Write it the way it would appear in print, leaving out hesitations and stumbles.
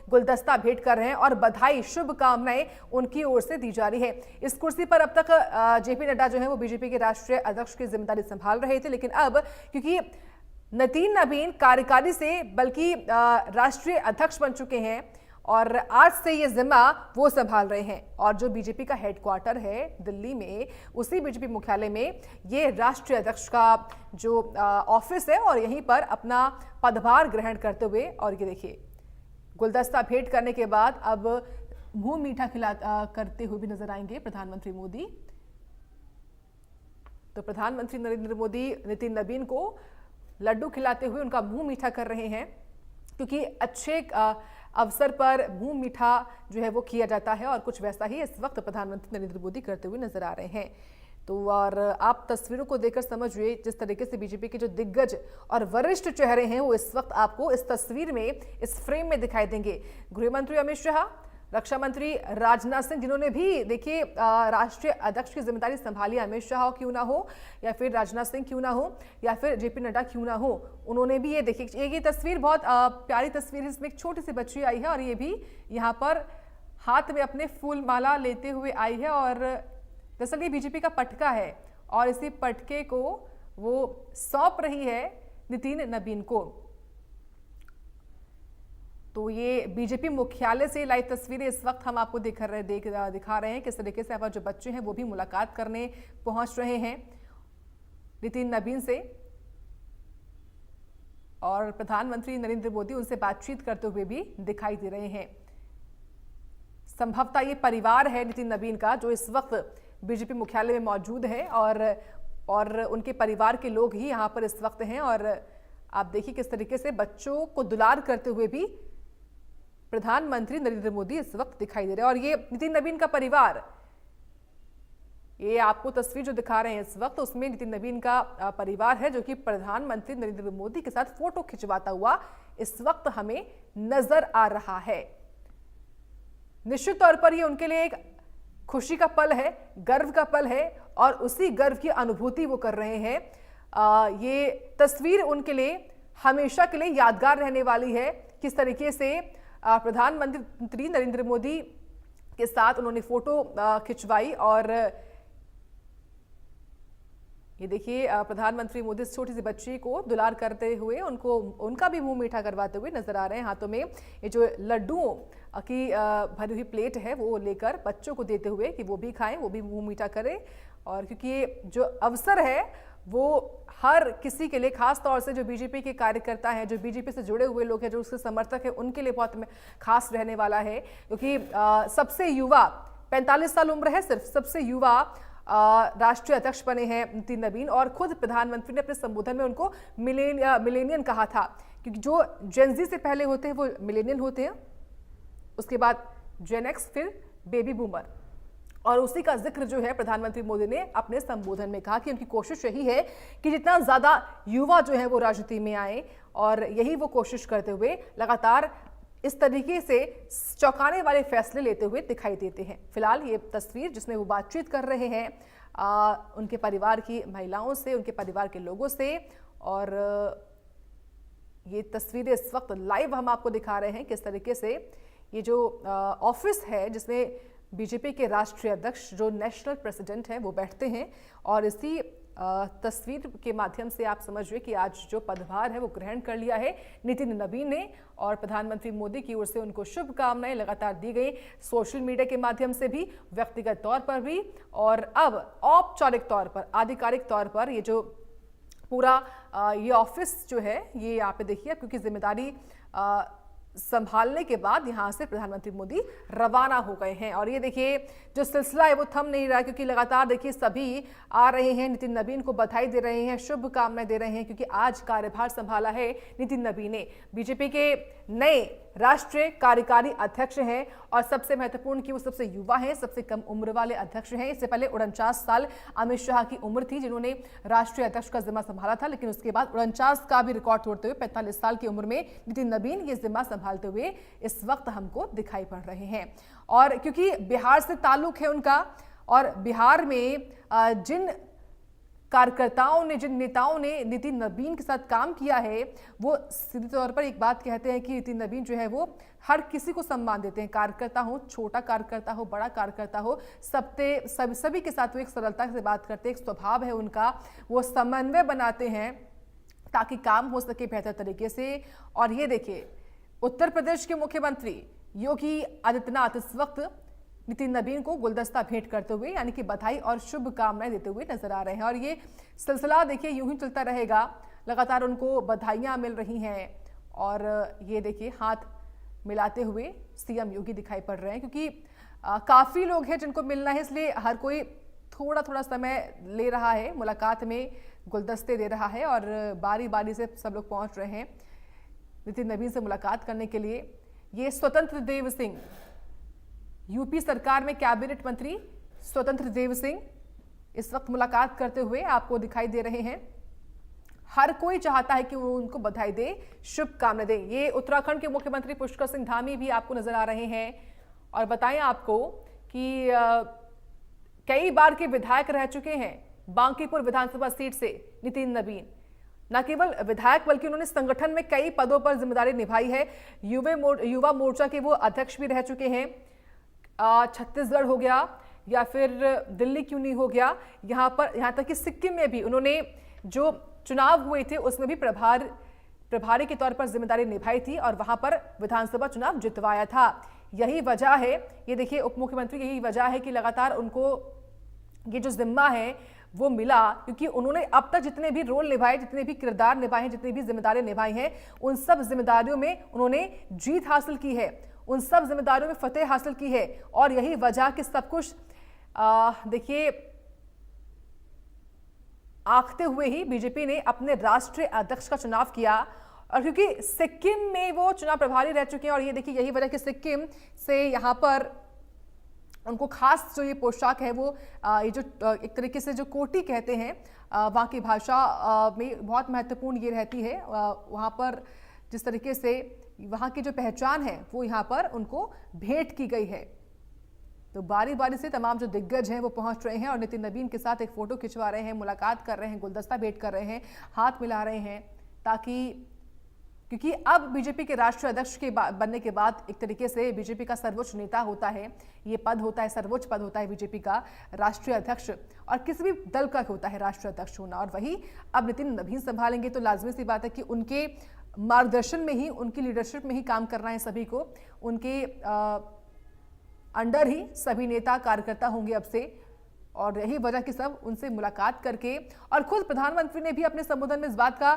गुलदस्ता भेंट कर रहे हैं और बधाई शुभकामनाएं उनकी ओर से दी जा रही है। इस कुर्सी पर अब तक जेपी नड्डा जो है वो बीजेपी के राष्ट्रीय अध्यक्ष की जिम्मेदारी संभाल रहे थे, लेकिन अब क्योंकि नितिन नबीन कार्यकारी से बल्कि राष्ट्रीय अध्यक्ष बन चुके हैं और आज से ये जिम्मा वो संभाल रहे हैं। और जो बीजेपी का हेडक्वार्टर है दिल्ली में, उसी बीजेपी मुख्यालय में ये राष्ट्रीय अध्यक्ष का जो ऑफिस है और यहीं पर अपना पदभार ग्रहण करते हुए, और ये देखिए गुलदस्ता भेंट करने के बाद अब मुंह मीठा करते हुए भी नजर आएंगे प्रधानमंत्री मोदी। तो प्रधानमंत्री नरेंद्र मोदी नितिन नबीन को लड्डू खिलाते हुए उनका मुंह मीठा कर रहे हैं, क्योंकि अच्छे अवसर पर मुंह मीठा जो है वो किया जाता है और कुछ वैसा ही इस वक्त प्रधानमंत्री नरेंद्र मोदी करते हुए नजर आ रहे हैं। तो और आप तस्वीरों को देखकर समझिए जिस तरीके से बीजेपी के जो दिग्गज और वरिष्ठ चेहरे हैं वो इस वक्त आपको इस तस्वीर में, इस फ्रेम में दिखाई देंगे। गृह मंत्री अमित शाह, रक्षा मंत्री राजनाथ सिंह, जिन्होंने भी देखिए राष्ट्रीय अध्यक्ष की जिम्मेदारी संभाली, अमित शाह क्यों ना हो या फिर राजनाथ सिंह क्यों ना हो या फिर जेपी नड्डा क्यों ना हो, उन्होंने भी ये देखिए ये तस्वीर बहुत प्यारी तस्वीर है। इसमें एक छोटी सी बच्ची आई है और ये भी यहाँ पर हाथ में अपने फूल माला लेते हुए आई है और दरअसल ये बीजेपी का पटका है और इसी पटके को वो सौंप रही है नितिन नबीन को। तो ये बीजेपी मुख्यालय से लाइव तस्वीरें इस वक्त हम आपको दिखा रहे हैं किस तरीके से अब जो बच्चे हैं वो भी मुलाकात करने पहुंच रहे हैं नितिन नबीन से और प्रधानमंत्री नरेंद्र मोदी उनसे बातचीत करते हुए भी दिखाई दे रहे हैं। संभवतः ये परिवार है नितिन नबीन का जो इस वक्त बीजेपी मुख्यालय में मौजूद है और उनके परिवार के लोग ही यहाँ पर इस वक्त हैं और आप देखिए किस तरीके से बच्चों को दुलार करते हुए भी प्रधानमंत्री नरेंद्र मोदी इस वक्त दिखाई दे रहे हैं। और ये नितिन नबीन का परिवार, ये आपको तस्वीर जो दिखा रहे हैं इस वक्त उसमें नितिन नबीन का परिवार है जो कि प्रधानमंत्री नरेंद्र मोदी के साथ फोटो खिंचवाता हुआ इस वक्त हमें नजर आ रहा है। निश्चित तौर पर ये उनके लिए एक खुशी का पल है, गर्व का पल है और उसी गर्व की अनुभूति वो कर रहे हैं। ये तस्वीर उनके लिए हमेशा के लिए यादगार रहने वाली है। किस तरीके से प्रधानमंत्री नरेंद्र मोदी के साथ उन्होंने फोटो खिंचवाई और ये देखिए प्रधानमंत्री मोदी इस छोटी सी बच्ची को दुलार करते हुए उनका भी मुंह मीठा करवाते हुए नजर आ रहे हैं। हाथों में ये जो लड्डुओं की भरी हुई प्लेट है वो लेकर बच्चों को देते हुए कि वो भी खाएं, वो भी मुंह मीठा करें। और क्योंकि ये जो अवसर है वो हर किसी के लिए, खास तौर से जो बीजेपी के कार्यकर्ता हैं, जो बीजेपी से जुड़े हुए लोग हैं, जो उसके समर्थक हैं, उनके लिए बहुत खास रहने वाला है। क्योंकि सबसे युवा 45 साल उम्र है सिर्फ, सबसे युवा राष्ट्रीय अध्यक्ष बने हैं नितिन नबीन और खुद प्रधानमंत्री ने अपने संबोधन में उनको मिलेनियन कहा था, क्योंकि जो जेनजी से पहले होते हैं वो मिलेनियन होते हैं, उसके बाद जेन एक्स, फिर बेबी बूमर। और उसी का जिक्र जो है प्रधानमंत्री मोदी ने अपने संबोधन में कहा कि उनकी कोशिश यही है कि जितना ज्यादा युवा जो है वो राजनीति में आए और यही वो कोशिश करते हुए लगातार इस तरीके से चौंकाने वाले फैसले लेते हुए दिखाई देते हैं। फिलहाल ये तस्वीर जिसमें वो बातचीत कर रहे हैं उनके परिवार की महिलाओं से, उनके परिवार के लोगों से, और ये तस्वीरें इस वक्त लाइव हम आपको दिखा रहे हैं किस तरीके से ये जो ऑफिस है जिसमें बीजेपी के राष्ट्रीय अध्यक्ष जो नेशनल प्रेसिडेंट हैं वो बैठते हैं और इसी तस्वीर के माध्यम से आप समझिए कि आज जो पदभार है वो ग्रहण कर लिया है नितिन नबीन ने और प्रधानमंत्री मोदी की ओर से उनको शुभकामनाएं लगातार दी गई, सोशल मीडिया के माध्यम से भी, व्यक्तिगत तौर पर भी, और अब औपचारिक तौर पर, आधिकारिक तौर पर ये जो पूरा ये ऑफिस जो है ये यहाँ पे देखिए, क्योंकि जिम्मेदारी संभालने के बाद यहां से प्रधानमंत्री मोदी रवाना हो गए हैं। और ये देखिए जो सिलसिला है वो थम नहीं रहा, क्योंकि लगातार देखिए सभी आ रहे हैं, नितिन नबीन को बधाई दे रहे हैं, शुभकामनाएं दे रहे हैं, क्योंकि आज कार्यभार संभाला है नितिन नबीन ने। बीजेपी के नए राष्ट्रीय कार्यकारी अध्यक्ष हैं और सबसे महत्वपूर्ण कि वो सबसे युवा हैं, सबसे कम उम्र वाले अध्यक्ष हैं। इससे पहले 49 साल अमित शाह की उम्र थी जिन्होंने राष्ट्रीय अध्यक्ष का जिम्मा संभाला था, लेकिन उसके बाद 49 का भी रिकॉर्ड तोड़ते हुए 45 साल की उम्र में नितिन नबीन ये जिम्मा संभालते हुए इस वक्त हमको दिखाई पड़ रहे हैं। और क्योंकि बिहार से ताल्लुक है उनका और बिहार में जिन कार्यकर्ताओं ने, जिन नेताओं ने नितिन नबीन के साथ काम किया है, वो सीधे तौर पर एक बात कहते हैं कि नितिन नबीन जो है वो हर किसी को सम्मान देते हैं। कार्यकर्ता हो, छोटा कार्यकर्ता हो, बड़ा कार्यकर्ता हो, सभी के साथ वो एक सरलता से बात करते हैं। एक स्वभाव है उनका, वो समन्वय बनाते हैं ताकि काम हो सके बेहतर तरीके से। और ये देखिए, उत्तर प्रदेश के मुख्यमंत्री योगी आदित्यनाथ इस वक्त नितिन नबीन को गुलदस्ता भेंट करते हुए, यानी कि बधाई और शुभकामनाएं देते हुए नजर आ रहे हैं। और ये सिलसिला देखिए यूं ही चलता रहेगा, लगातार उनको बधाइयां मिल रही हैं। और ये देखिए हाथ मिलाते हुए सीएम योगी दिखाई पड़ रहे हैं, क्योंकि काफी लोग हैं जिनको मिलना है, इसलिए हर कोई थोड़ा थोड़ा समय ले रहा है, मुलाकात में गुलदस्ते दे रहा है और बारी बारी से सब लोग पहुंच रहे हैं नितिन नबीन से मुलाकात करने के लिए। ये स्वतंत्र देव सिंह, यूपी सरकार में कैबिनेट मंत्री स्वतंत्र देव सिंह इस वक्त मुलाकात करते हुए आपको दिखाई दे रहे हैं। हर कोई चाहता है कि वो उनको बधाई दे, शुभकामनाएं दे। ये उत्तराखंड के मुख्यमंत्री पुष्कर सिंह धामी भी आपको नजर आ रहे हैं। और बताएं आपको कि कई बार के विधायक रह चुके हैं बांकीपुर विधानसभा सीट से नितिन नबीन। न केवल विधायक बल्कि उन्होंने संगठन में कई पदों पर जिम्मेदारी निभाई है। युवा मोर्चा के वो अध्यक्ष भी रह चुके हैं। छत्तीसगढ़ हो गया या फिर दिल्ली क्यों नहीं हो गया, यहाँ तक कि सिक्किम में भी उन्होंने जो चुनाव हुए थे उसमें भी प्रभारी के तौर पर जिम्मेदारी निभाई थी और वहां पर विधानसभा चुनाव जितवाया था। यही वजह है, ये देखिए उप मुख्यमंत्री, यही वजह है कि लगातार उनको ये जो जिम्मा है वो मिला, क्योंकि उन्होंने अब तक जितने भी रोल निभाए, जितने भी किरदार निभाए हैं, जितनी भी जिम्मेदारियां निभाई हैं, उन सब जिम्मेदारियों में उन्होंने जीत हासिल की है, उन सब जिम्मेदारियों में फतेह हासिल की है। और यही वजह कि सब कुछ देखिए आंकते हुए ही बीजेपी ने अपने राष्ट्रीय अध्यक्ष का चुनाव किया। और क्योंकि सिक्किम में वो चुनाव प्रभारी रह चुके हैं, और ये देखिए यही वजह कि सिक्किम से यहाँ पर उनको खास जो ये पोशाक है वो ये जो एक तरीके से जो कोटी कहते हैं, वहाँ की भाषा में बहुत महत्वपूर्ण ये रहती है। वहाँ पर जिस तरीके से वहाँ की जो पहचान है वो यहाँ पर उनको भेंट की गई है। तो बारी बारी से तमाम जो दिग्गज हैं वो पहुंच रहे हैं और नितिन नबीन के साथ एक फोटो खिंचवा रहे हैं, मुलाकात कर रहे हैं, गुलदस्ता भेंट कर रहे हैं, हाथ मिला रहे हैं, ताकि क्योंकि अब बीजेपी के राष्ट्रीय अध्यक्ष के बनने के बाद एक तरीके से बीजेपी का सर्वोच्च नेता होता है, ये पद होता है, सर्वोच्च पद होता है बीजेपी का राष्ट्रीय अध्यक्ष, और किसी भी दल का होता है राष्ट्रीय अध्यक्ष होना। और वही अब नितिन नबीन संभालेंगे, तो लाजमी सी बात है कि उनके मार्गदर्शन में ही, उनकी लीडरशिप में ही काम करना है सभी को, उनके अंडर ही सभी नेता कार्यकर्ता होंगे अब से। और यही वजह कि सब उनसे मुलाकात करके, और खुद प्रधानमंत्री ने भी अपने संबोधन में इस बात का